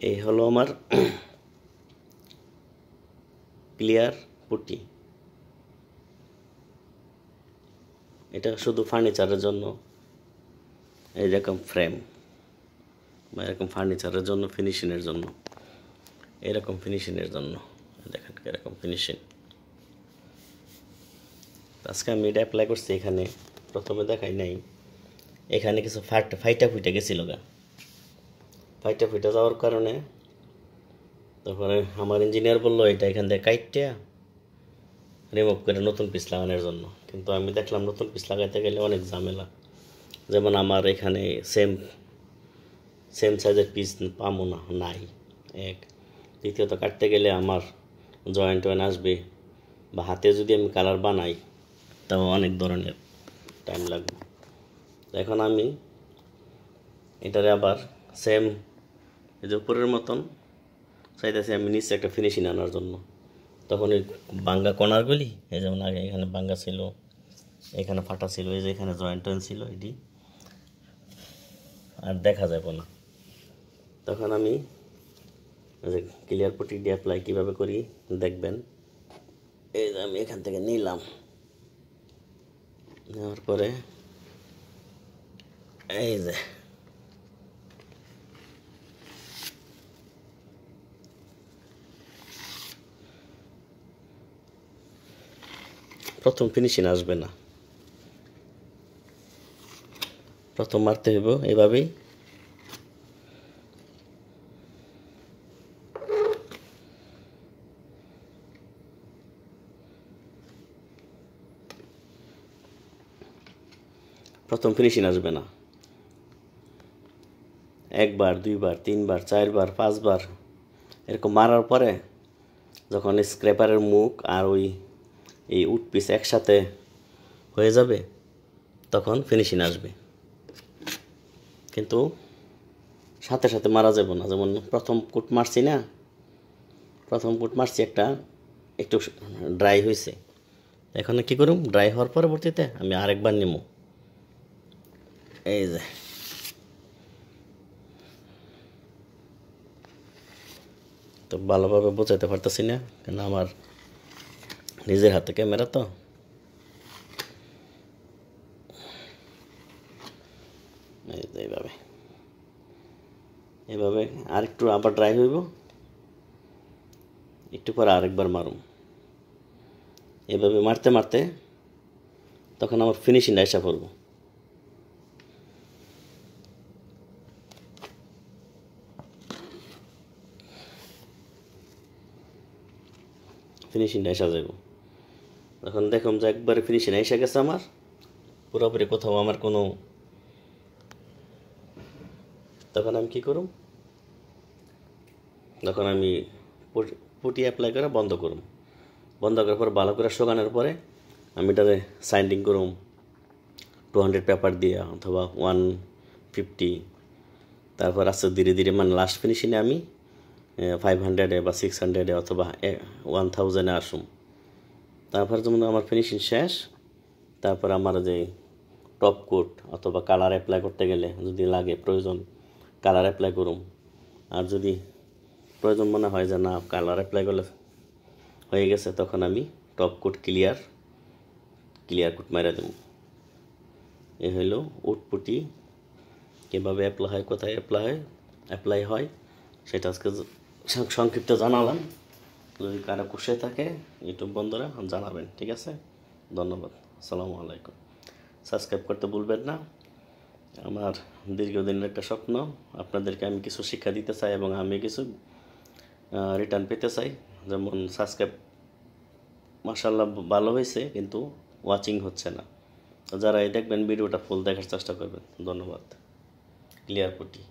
এই হলো আমার ক্লিয়ার পুটি। এটা শুধু ফার্নিচারের জন্য, এইরকম ফ্রেম বা এরকম ফার্নিচারের জন্য, ফিনিশিংয়ের জন্য, এরকম ফিনিশিংয়ের জন্য। দেখেন এরকম ফিনিশিং। আজকে আমি এটা অ্যাপ্লাই করছি। এখানে প্রথমে দেখাই নাই, এখানে কিছু ফাইটা ফুটে গেছিল গা। ফাইটা ফুটে যাওয়ার কারণে তারপরে আমার ইঞ্জিনিয়ার বললো এটা এখান থেকে কাইটটা রিমুভ করে নতুন পিস লাগানোর জন্য। কিন্তু আমি দেখলাম নতুন পিস লাগাইতে গেলে অনেক ঝামেলা। যেমন আমার এখানে সেম সাইজের পিস পাবো না, নাই এক। দ্বিতীয়ত কাটতে গেলে আমার জয়েন্ট আসবে, বা হাতে যদি আমি কালার বানাই তাও অনেক ধরনের টাইম লাগবে। এখন আমি এটারে আবার সেম এই যে উপরের মতন চাইতেছি আমি নিচে একটা ফিনিশিং আনার জন্য। তখন এই বাঙ্গা কর্নারগুলি, এই যেমন আগে এখানে বাঙ্গা ছিল, এখানে ফাটা ছিল, এই যে এখানে জয়েন্ট ছিল, এটি আর দেখা যাবে না। তখন আমি ক্লিয়ার পুটি দিয়ে অ্যাপ্লাই কীভাবে করি দেখবেন। এই যে আমি এখান থেকে নিলাম, নেওয়ার পরে এই যে প্রথম ফিনিশিং আসবে না, প্রথম মারতে হইব এভাবেই। প্রথম ফিনিশিং আসবে না, একবার, দুইবার, তিনবার, চারবার, পাঁচবার এরকম মারার পরে যখন স্ক্র্যাপারের মুখ আর এই উড পিস একসাথে হয়ে যাবে তখন ফিনিশিং আসবে। কিন্তু সাথে সাথে মারা যাবে না। যেমন প্রথম কুট মারছি না, প্রথম কুট মারছি একটা একটু ড্রাই হয়েছে, এখন কী করুম, ড্রাই হওয়ার পরবর্তীতে আমি আরেকবার নিব। এই যে তো ভালোভাবে বোঝাতে পারতেছি না, কেন আমার নিজের হাতে ক্যামেরা তো। এইভাবে এইভাবে আর একটু আবার ড্রাই হইব, একটু পরে আরেকবার মারুম। এভাবে মারতে মারতে তখন আমার ফিনিশিংটা এসে পড়ব। ফিনিশিংটা এসে যাব। তখন দেখুন যে একবারে ফিনিশিং এসে গেছে আমার পুরোপুরি, কোথাও আমার কোনো। তখন আমি কী করুম, তখন আমি পুটি অ্যাপ্লাই করে বন্ধ করুম। বন্ধ করার পর ভালো করে শুকানোর পরে আমি এটাতে সাইন্ডিং করুম 200 পেপার দিয়ে অথবা 150। তারপর আস্তে ধীরে ধীরে মানে লাস্ট ফিনিশিংয়ে আমি 500 বা 600 অথবা 1000 আসুম। তারপর যেমন আমার ফিনিশিং শেষ, তারপর আমার যে টপ কোট অথবা কালার অ্যাপ্লাই করতে গেলে যদি লাগে প্রয়োজন কালার অ্যাপ্লাই করুম। আর যদি প্রয়োজন মনে হয় যে না কালার অ্যাপ্লাই করলে হয়ে গেছে, তখন আমি টপ কোট ক্লিয়ার কোট মেরে দেব। এই হইল উড পুটি কীভাবে অ্যাপ্লাই হয়, কোথায় অ্যাপ্লাই হয় সেটা আজকে সংক্ষিপ্ত জানালাম। যদি কারো খুশি থাকে ইউটিউব বন্ধুরা জানাবেন, ঠিক আছে? ধন্যবাদ, আসসালামু আলাইকুম। সাবস্ক্রাইব করতে ভুলবেন না। আমার দীর্ঘদিনের একটা স্বপ্ন, আপনাদেরকে আমি কিছু শিক্ষা দিতে চাই এবং আমি কিছু রিটার্ন পেতে চাই। যেমন সাবস্ক্রাইব মাশাআল্লাহ ভালো হয়েছে, কিন্তু ওয়াচিং হচ্ছে না। যারা এই দেখবেন ভিডিওটা ফুল দেখার চেষ্টা করবেন। ধন্যবাদ। ক্লিয়ার পুটি।